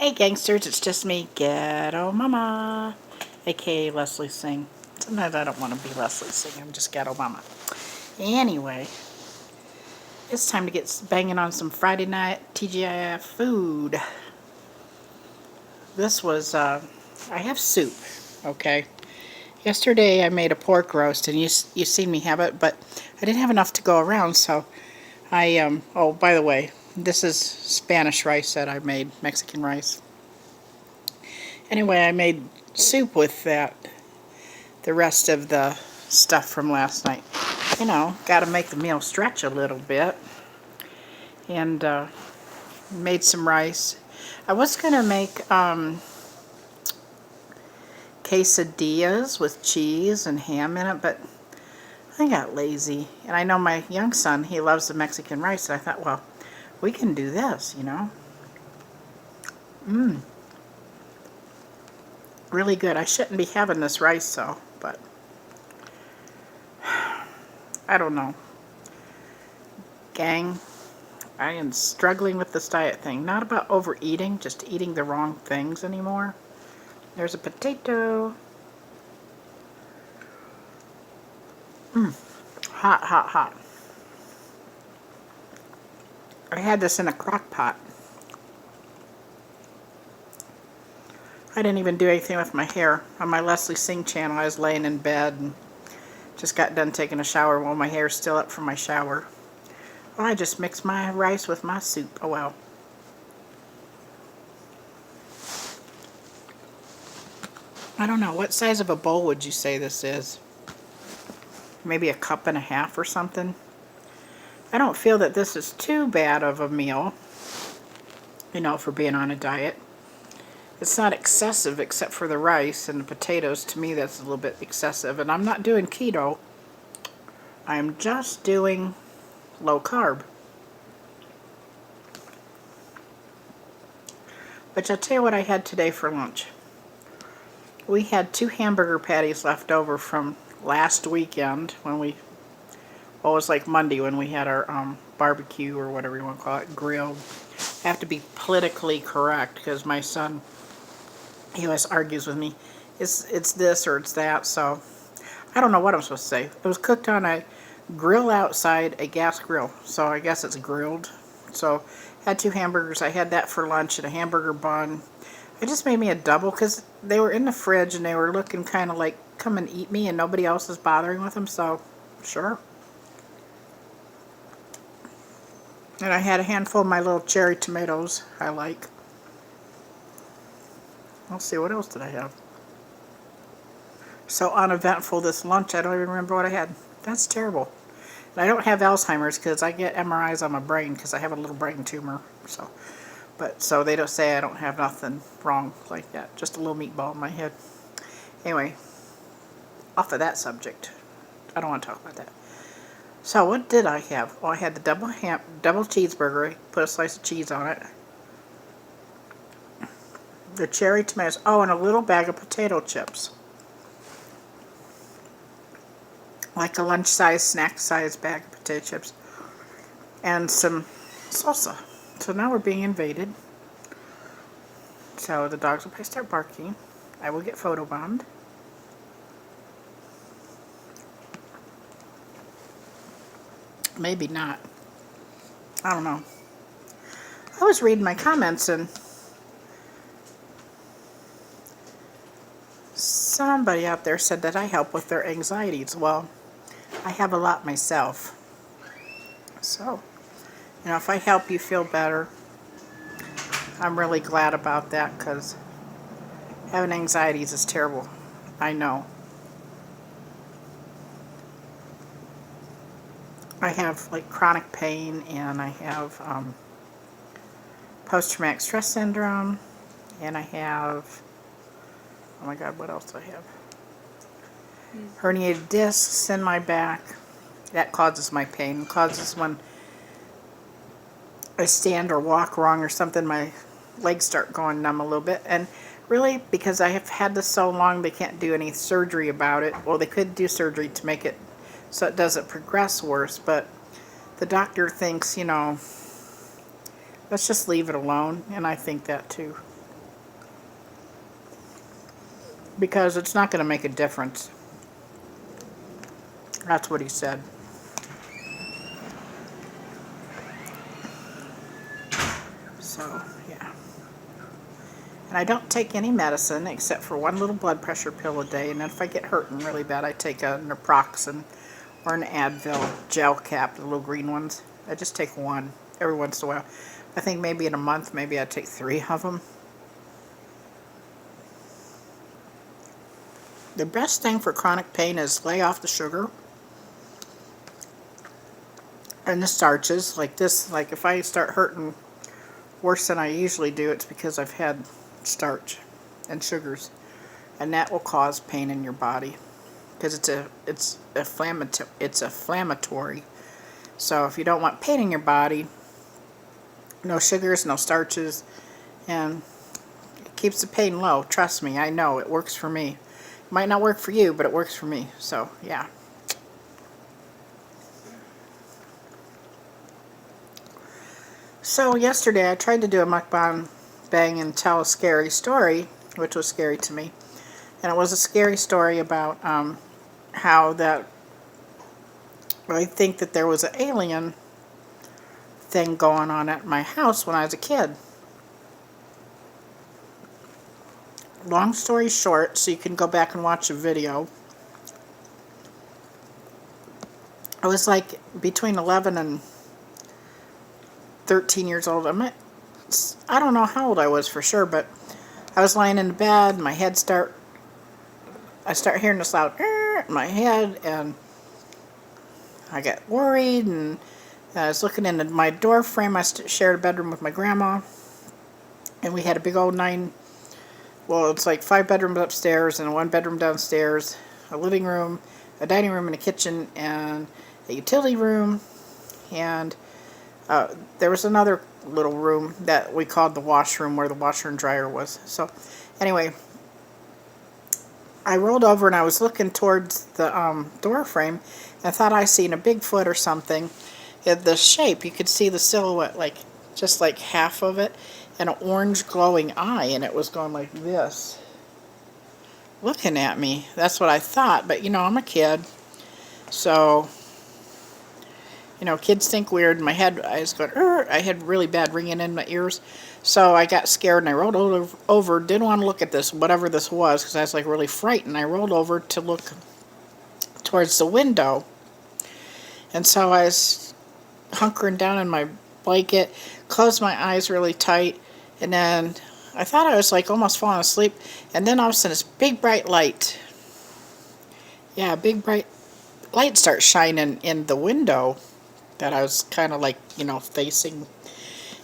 Hey gangsters, it's just me, Ghetto Mama, aka Leslie Singh. Sometimes I don't want to be Leslie Singh, I'm just Ghetto Mama. Anyway, it's time to get banging on some Friday night TGIF food. This was, I have soup, okay? Yesterday I made a pork roast and you seen me have it, but I didn't have enough to go around, so oh, by the way, this is Spanish rice that I made, Mexican rice. Anyway, I made soup with that, the rest of the stuff from last night. You know, got to make the meal stretch a little bit. And made some rice. I was going to make quesadillas with cheese and ham in it, but I got lazy. And I know my young son, he loves the Mexican rice, and I thought, well, we can do this, you know. Really good. I shouldn't be having this rice, though, but I don't know. Gang, I am struggling with this diet thing. Not about overeating, just eating the wrong things anymore. There's a potato. Hot, hot, hot. I had this in a crock pot. I didn't even do anything with my hair. On my Leslie Singh channel, I was laying in bed and just got done taking a shower while my hair's still up from my shower. Well, I just mixed my rice with my soup. Oh well. I don't know. What size of a bowl would you say this is? Maybe a cup and a half or something? I don't feel that this is too bad of a meal, you know, for being on a diet. It's not excessive except for the rice and the potatoes. To me, that's a little bit excessive. And I'm not doing keto. I'm just doing low carb. But I'll tell you what I had today for lunch. We had 2 hamburger patties left over from last weekend when we, well, it was like Monday when we had our barbecue or whatever you want to call it, grilled. I have to be politically correct because my son, he always argues with me. It's this or it's that, so I don't know what I'm supposed to say. It was cooked on a grill outside a gas grill, so I guess it's grilled. So had 2 hamburgers. I had that for lunch and a hamburger bun. It just made me a double because they were in the fridge and they were looking kind of like, come and eat me, and nobody else is bothering with them, so sure. And I had a handful of my little cherry tomatoes I like. Let's see, what else did I have? So uneventful this lunch, I don't even remember what I had. That's terrible. And I don't have Alzheimer's because I get MRIs on my brain because I have a little brain tumor. So they don't say I don't have nothing wrong like that. Just a little meatball in my head. Anyway, off of that subject. I don't want to talk about that. So what did I have? Well, I had the double cheeseburger. I put a slice of cheese on it. The cherry tomatoes. Oh, and a little bag of potato chips. Like a lunch-size, snack-size bag of potato chips. And some salsa. So now we're being invaded. So the dogs will probably start barking. I will get photobombed. Maybe not. I don't know. I was reading my comments and somebody out there said that I help with their anxieties. Well, I have a lot myself. So, you know, if I help you feel better, I'm really glad about that because having anxieties is terrible. I know. I have like chronic pain and I have post-traumatic stress syndrome and I have, oh my god, what else do I have? Herniated discs in my back. That causes my pain. It causes when I stand or walk wrong or something, my legs start going numb a little bit. And really, because I have had this so long, they can't do any surgery about it. Well, they could do surgery to make it so it doesn't progress worse, but the doctor thinks, you know, let's just leave it alone, and I think that too. because it's not going to make a difference. That's what he said. So, yeah. And I don't take any medicine except for one little blood pressure pill a day. And then if I get hurting really bad, I take a naproxen or an Advil gel cap, the little green ones. I just take one every once in a while. I think maybe in a month, maybe I take 3 of them. The best thing for chronic pain is lay off the sugar and the starches. Like this, like if I start hurting worse than I usually do, it's because I've had starch and sugars, and that will cause pain in your body because it's inflammatory. So if you don't want pain in your body, no sugars, no starches, and it keeps the pain low. Trust me, I know it works for me. It might not work for you, but it works for me. So yeah. So yesterday I tried to do a mukbang and tell a scary story, which was scary to me. And it was a scary story about how that I think that there was an alien thing going on at my house when I was a kid. Long story short, so you can go back and watch a video. I was like between 11 and 13 years old. I don't know how old I was for sure, but I was lying in the bed, and I start hearing this loud in my head, and I got worried, and I was looking into my door frame. I shared a bedroom with my grandma, and we had a big old it's like 5 bedrooms upstairs and 1 bedroom downstairs, a living room, a dining room, and a kitchen, and a utility room, and there was another little room that we called the washroom where the washer and dryer was. So anyway, I rolled over and I was looking towards the door frame, and I thought I seen a Bigfoot or something. The shape, you could see the silhouette, like just like half of it, and an orange glowing eye, and it was going like this, looking at me. That's what I thought, but I'm a kid, so kids think weird. In my head, I was going, I had really bad ringing in my ears, so I got scared and I rolled over, didn't want to look at this, whatever this was, because I was like really frightened. I rolled over to look towards the window, and so I was hunkering down in my blanket, closed my eyes really tight, and then I thought I was like almost falling asleep, and then all of a sudden this big bright light, big bright light starts shining in the window that I was kind of like, facing.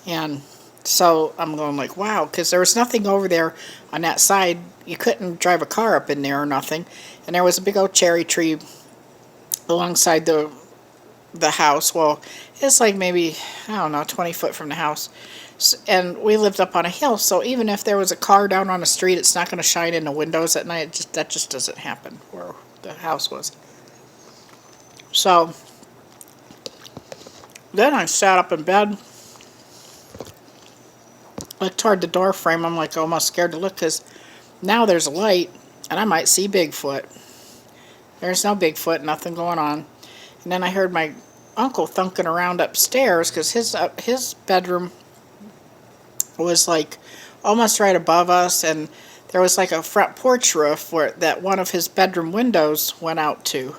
And so I'm going like, wow, because there was nothing over there on that side. You couldn't drive a car up in there or nothing. And there was a big old cherry tree alongside the house. Well, it's like maybe, I don't know, 20 foot from the house. And we lived up on a hill, so even if there was a car down on the street, it's not going to shine in the windows at night. That just doesn't happen where the house was. So then I sat up in bed, looked toward the door frame. I'm like almost scared to look because now there's a light and I might see Bigfoot. There's no Bigfoot, nothing going on. And then I heard my uncle thunking around upstairs because his bedroom was like almost right above us, and there was like a front porch roof where that one of his bedroom windows went out to.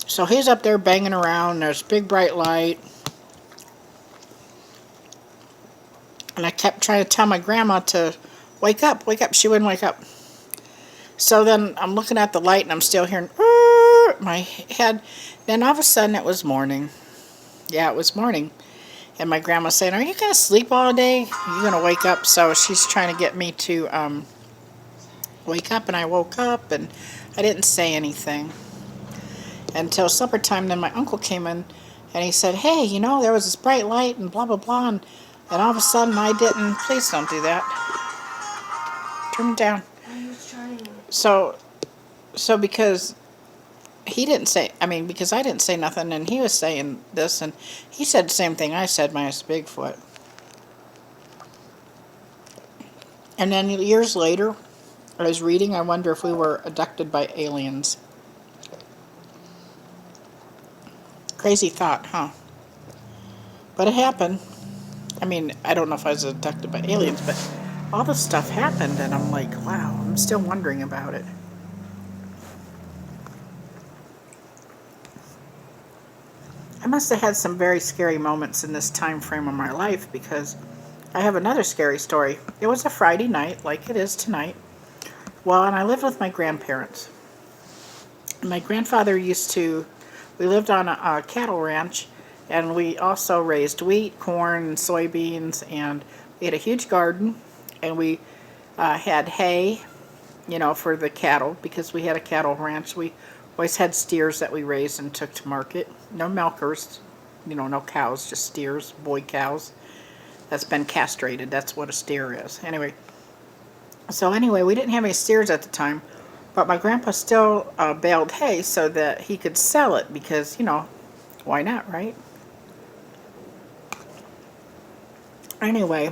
So he's up there banging around. There's a big bright light. And I kept trying to tell my grandma to wake up, wake up. She wouldn't wake up. So then I'm looking at the light and I'm still hearing my head. Then all of a sudden it was morning. Yeah, it was morning. And my grandma's saying, are you going to sleep all day? Are you going to wake up? So she's trying to get me to wake up. And I woke up and I didn't say anything until supper time. Then my uncle came in and he said, hey, there was this bright light and blah, blah, blah. And all of a sudden I didn't. Please don't do that. Turn it down. I was trying. So because he didn't say, because I didn't say nothing, and he was saying this, and he said the same thing I said, minus Bigfoot. And then years later, I was reading, I wonder if we were abducted by aliens. Crazy thought, huh? But it happened. I mean, I don't know if I was abducted by aliens, but all this stuff happened, and I'm like, wow, I'm still wondering about it. I must have had some very scary moments in this time frame of my life, because I have another scary story. It was a Friday night, like it is tonight. Well, and I lived with my grandparents. My grandfather we lived on a cattle ranch, and we also raised wheat, corn, and soybeans, and we had a huge garden, and we had hay, for the cattle, because we had a cattle ranch. We always had steers that we raised and took to market. No milkers, no cows, just steers, boy cows. That's been castrated. That's what a steer is. Anyway, we didn't have any steers at the time, but my grandpa still baled hay so that he could sell it because, why not, right? Anyway,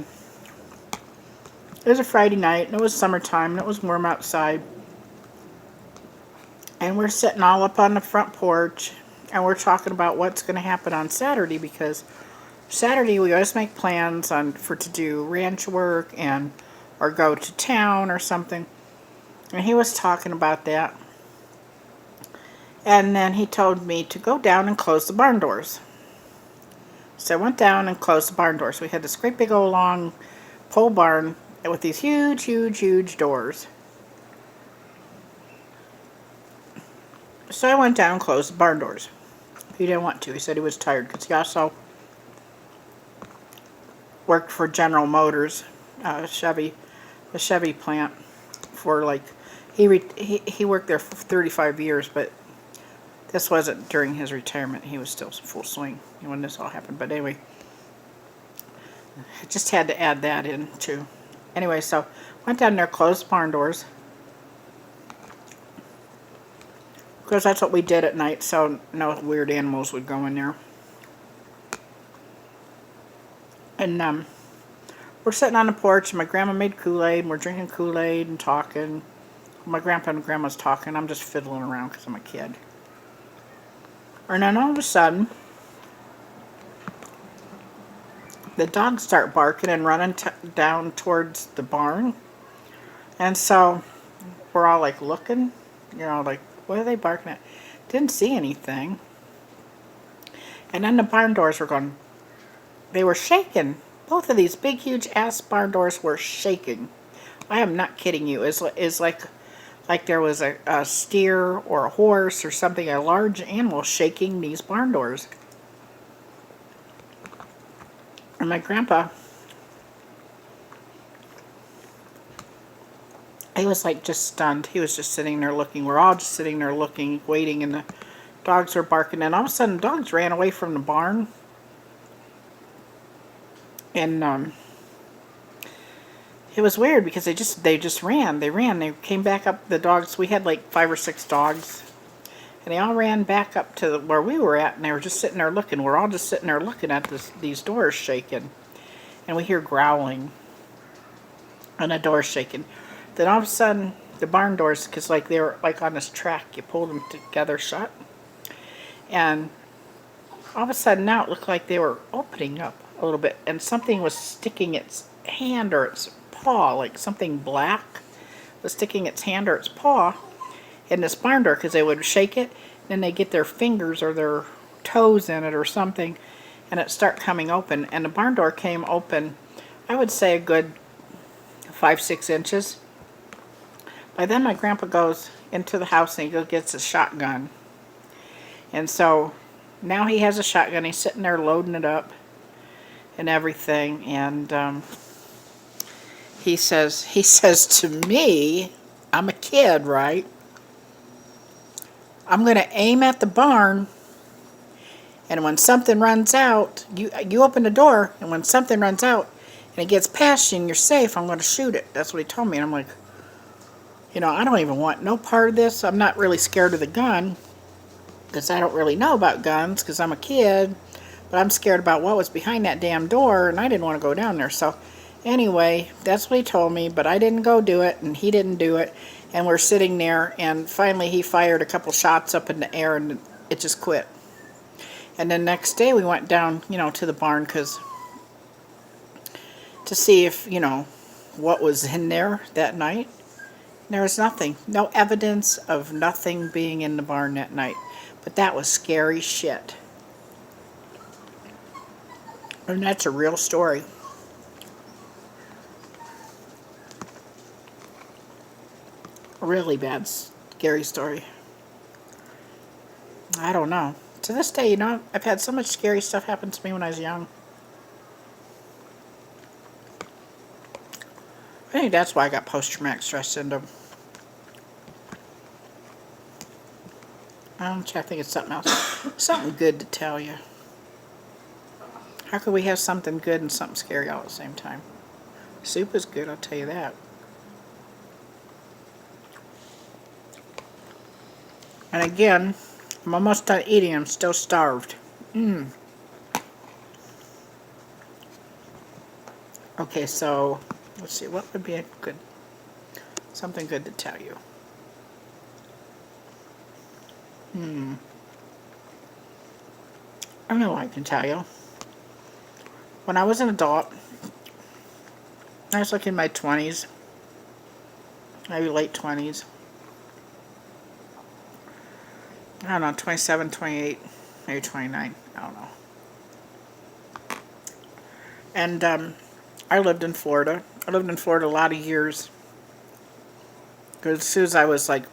it was a Friday night, and it was summertime, and it was warm outside. And we're sitting all up on the front porch, and we're talking about what's going to happen on Saturday, because Saturday we always make plans to do ranch work or go to town or something. And he was talking about that. And then he told me to go down and close the barn doors. So I went down and closed the barn doors. We had this great big old long pole barn with these huge, huge, huge doors. So I went down and closed the barn doors. He didn't want to. He said he was tired, because he also worked for General Motors, the Chevy plant, for he worked there for 35 years, but this wasn't during his retirement. He was still full swing when this all happened. But anyway, I just had to add that in too. Anyway, so went down there, closed the barn doors, because that's what we did at night, so no weird animals would go in there. And we're sitting on the porch, and my grandma made Kool-Aid, and we're drinking Kool-Aid and talking. My grandpa and grandma's talking. I'm just fiddling around because I'm a kid. And then all of a sudden, the dogs start barking and running down towards the barn. And so we're all looking, what are they barking at? Didn't see anything. And then the barn doors were going, they were shaking. Both of these big, huge ass barn doors were shaking. I am not kidding you. It's like there was a steer or a horse or something, a large animal shaking these barn doors. And my grandpa, he was just stunned. He was just sitting there looking. We're all just sitting there looking, waiting, and the dogs were barking. And all of a sudden, the dogs ran away from the barn. And it was weird, because they just ran. They came back up. The dogs, we had 5 or 6 dogs, and they all ran back up to where we were at, and they were just sitting there looking. We're all just sitting there looking at these doors shaking, and we hear growling, and the doors shaking. Then all of a sudden, the barn doors, because they were on this track, you pulled them together shut, and all of a sudden now it looked like they were opening up a little bit, and something was sticking its hand or its paw, something black was sticking its hand or its paw in this barn door, because they would shake it, then they get their fingers or their toes in it or something, and it start coming open. And the barn door came open, I would say a good 5-6 inches. By then my grandpa goes into the house and he gets a shotgun, and so now he has a shotgun. He's sitting there loading it up and everything, and he says to me, I'm a kid, right? I'm going to aim at the barn, and when something runs out, you open the door, and when something runs out and it gets past you and you're safe, I'm going to shoot it. That's what he told me. And I'm like, I don't even want no part of this. I'm not really scared of the gun, because I don't really know about guns, because I'm a kid, but I'm scared about what was behind that damn door, and I didn't want to go down there. So Anyway, that's what he told me, but I didn't go do it, and he didn't do it. And we're sitting there, and finally he fired a couple shots up in the air, and it just quit. And then next day we went down, to the barn to see if, what was in there that night. There was nothing. No evidence of nothing being in the barn that night. But that was scary shit. And that's a real story. A really bad, scary story. I don't know. To this day, I've had so much scary stuff happen to me when I was young. I think that's why I got post-traumatic stress syndrome. I think it's something else. Something good to tell you. How could we have something good and something scary all at the same time? Soup is good, I'll tell you that. And again, I'm almost done eating. I'm still starved. Okay, so let's see. What would be something good to tell you? I know I can tell you. When I was an adult, I was like in my 20s, maybe late 20s. I don't know, 27, 28, maybe 29. I don't know. And I lived in Florida. I lived in Florida a lot of years. Because as soon as I was like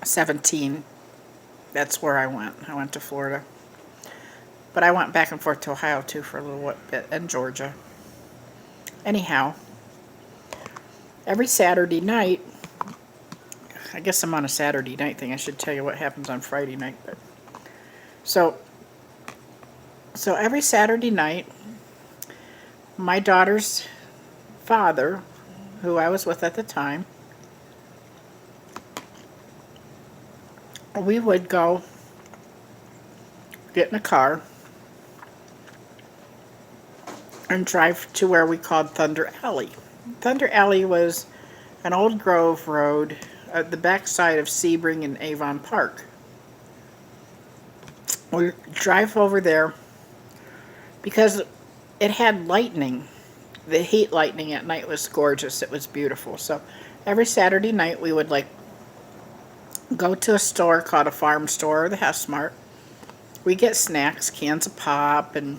17, that's where I went. I went to Florida. But I went back and forth to Ohio too for a little bit, and Georgia. Anyhow, every Saturday night, I guess I'm on a Saturday night thing. I should tell you what happens on Friday night. But so every Saturday night, my daughter's father, who I was with at the time, we would go get in a car and drive to where we called Thunder Alley. Thunder Alley was an old grove road at the backside of Sebring and Avon Park. We drive over there because it had lightning. The heat lightning at night was gorgeous. It was beautiful. So every Saturday night we would go to a store called a farm store or the Hess Mart. We get snacks, cans of pop and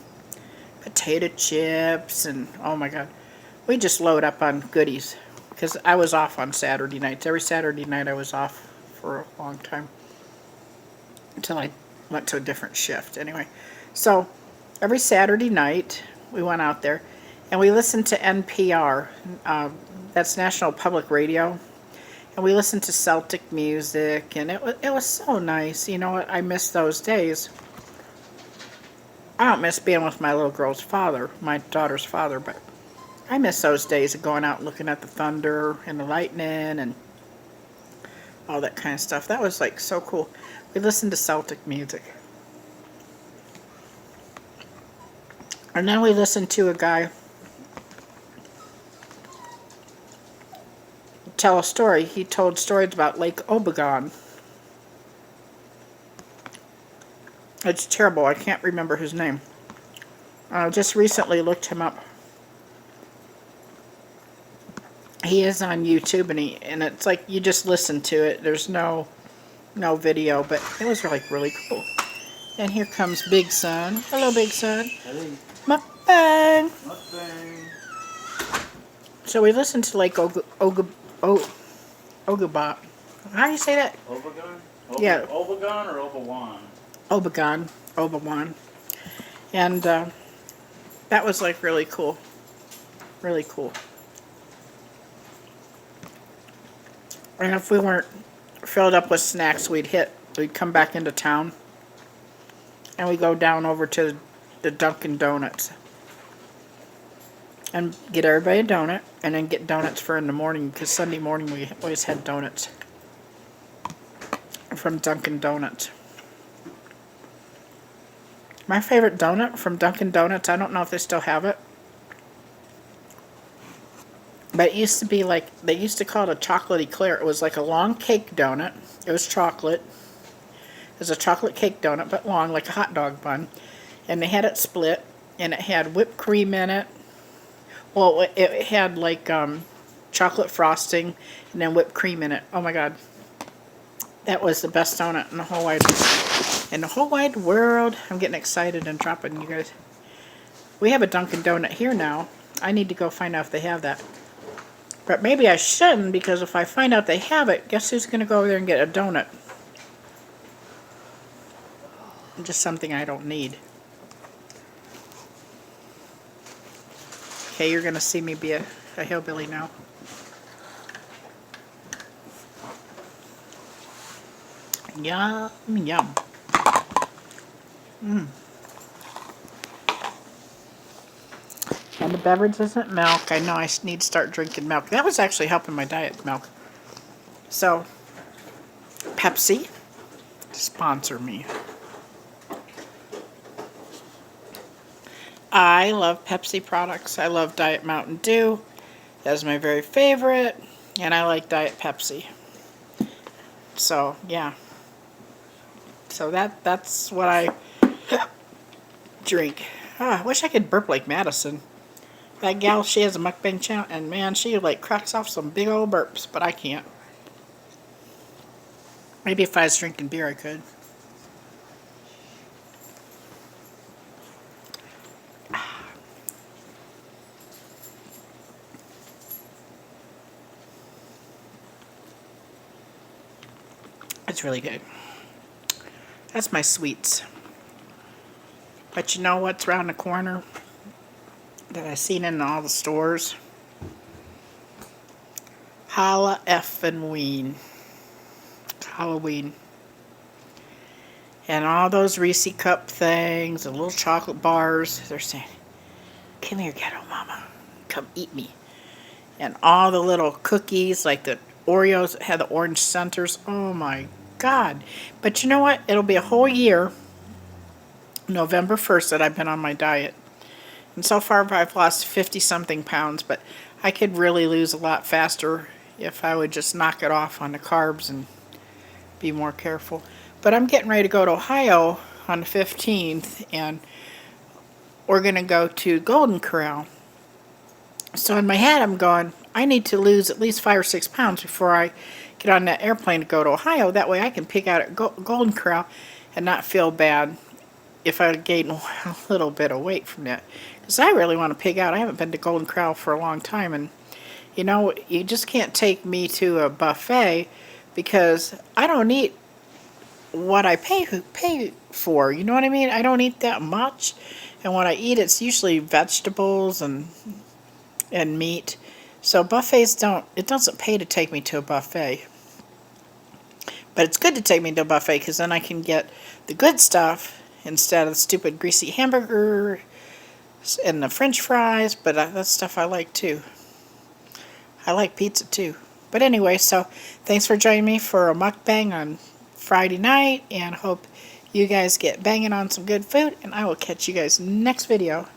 potato chips, and oh my god, we just load up on goodies because I was off on Saturday nights. Every Saturday night I was off for a long time until I went to a different shift. Anyway, so every Saturday night we went out there and we listened to NPR. That's National Public Radio. And we listened to Celtic music, and it was so nice. You know what? I miss those days. I don't miss being with my little girl's father, my daughter's father, but I miss those days of going out and looking at the thunder and the lightning and all that kind of stuff. That was so cool. We listened to Celtic music. And then we listened to a guy tell a story. He told stories about Lake Obegon. It's terrible. I can't remember his name. I just recently looked him up. He is on YouTube, and it's like you just listen to it. There's no video, but it was really cool. And here comes Big Son. Hello, Big Son. Hey. Mukbang. Mukbang. So we listened to Lake Ogeban. How do you say that? Obegon? Yeah. Obegon or Obewan? Obewan. And that was really cool. Really cool. And if we weren't filled up with snacks, we'd come back into town and we'd go down over to the Dunkin' Donuts and get everybody a donut and then get donuts for in the morning, because Sunday morning we always had donuts from Dunkin' Donuts. My favorite donut from Dunkin' Donuts, I don't know if they still have it, But it used to be like, they used to call it a chocolate eclair. It was like a long cake donut. It was chocolate. It was a chocolate cake donut, but long, like a hot dog bun. And they had it split, and it had whipped cream in it. Well, it had like chocolate frosting and then whipped cream in it. Oh my God. That was the best donut in the whole wide world. I'm getting excited and dropping, you guys. We have a Dunkin' Donut here now. I need to go find out if they have that. But maybe I shouldn't, because if I find out they have it, guess who's going to go over there and get a donut? Just something I don't need. Okay, you're going to see me be a hillbilly now. Yum, yum. And the beverage isn't milk. I know I need to start drinking milk. That was actually helping my diet, milk. So, Pepsi, sponsor me. I love Pepsi products. I love Diet Mountain Dew. That's my very favorite. And I like Diet Pepsi. So, yeah. So that's what I drink. I wish I could burp like Madison. That gal, she has a mukbang channel, and man, she like cracks off some big old burps, but I can't. Maybe if I was drinking beer, I could. It's really good. That's my sweets. But you know what's around the corner that I seen in all the stores? Holla effing ween. Halloween. And all those Reese cup things, the little chocolate bars, they're saying, come here, Ghetto Mama. Come eat me. And all the little cookies, like the Oreos that had the orange centers. Oh my God. But you know what? It'll be a whole year, November 1st, that I've been on my diet. And so far I've lost 50-something pounds, but I could really lose a lot faster if I would just knock it off on the carbs and be more careful. But I'm getting ready to go to Ohio on the 15th, and we're going to go to Golden Corral. So in my head I'm going, I need to lose at least 5 or 6 pounds before I get on that airplane to go to Ohio. That way I can pick out at Golden Corral and not feel bad if I gain a little bit of weight from that. Because I really want to pig out. I haven't been to Golden Corral for a long time, and you know, you just can't take me to a buffet because I don't eat what I pay for. You know what I mean? I don't eat that much, and when I eat, it's usually vegetables and meat. So buffets it doesn't pay to take me to a buffet. But it's good to take me to a buffet because then I can get the good stuff instead of the stupid greasy hamburger and the french fries. But that stuff I like too. I like pizza too. But anyway, so thanks for joining me for a mukbang on Friday night, and hope you guys get banging on some good food, and I will catch you guys next video.